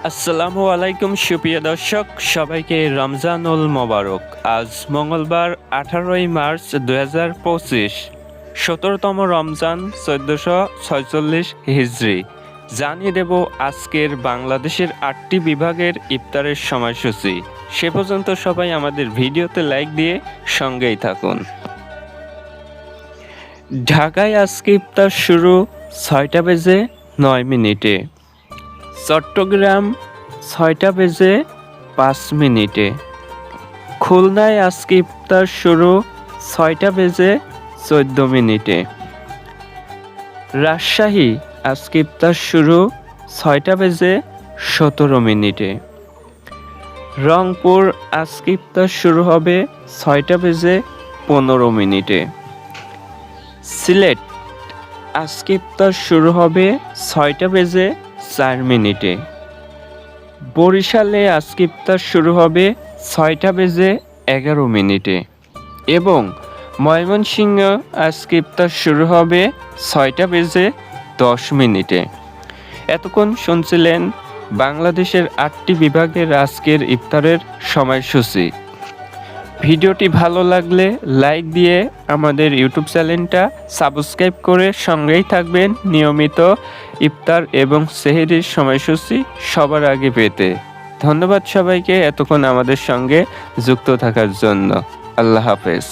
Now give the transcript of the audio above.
আসসালামু আলাইকুম সুপ্রিয় দর্শক, সবাইকে রমজানুল মোবারক। আজ মঙ্গলবার 18ই মার্চ 2025, 17তম রমজান 1446 হিজরি। জানিয়ে দেব আজকের বাংলাদেশের 8টি বিভাগের ইফতারের সময়সূচি। সে পর্যন্ত সবাই আমাদের ভিডিওতে লাইক দিয়ে সঙ্গেই থাকুন। ঢাকায় আজকে ইফতার শুরু 6টা বেজে 9 মিনিটে। চট্টগ্রাম 6টা বেজে 5 মিনিটে। খুলনায় আজকে ইফতার শুরু 6টা বেজে 14 মিনিটে। রাজশাহী আজকে ইফতার শুরু 6টা বেজে 17 মিনিটে। রংপুর আজকে ইফতার শুরু হবে 6টা বেজে 15 মিনিটে। সিলেট আজকে ইফতার শুরু হবে 6টা বেজে 4 মিনিটে। বরিশালে আজকে ইফতার শুরু হবে 6টা বেজে 11 মিনিটে এবং ময়মনসিংহ আজকে ইফতার শুরু হবে 6টা বেজে 10 মিনিটে। এতক্ষণ শুনছিলেন বাংলাদেশের 8টি বিভাগের আজকের ইফতারের সময়সূচি। ভিডিওটি ভালো লাগলে লাইক দিয়ে আমাদের ইউটিউব চ্যানেলটা সাবস্ক্রাইব করে সঙ্গেই থাকবেন নিয়মিত ইফতার এবং সেহরির সময়সূচি সবার আগে পেতে। ধন্যবাদ সবাইকে এতক্ষণ আমাদের সঙ্গে যুক্ত থাকার জন্য। আল্লাহ হাফেজ।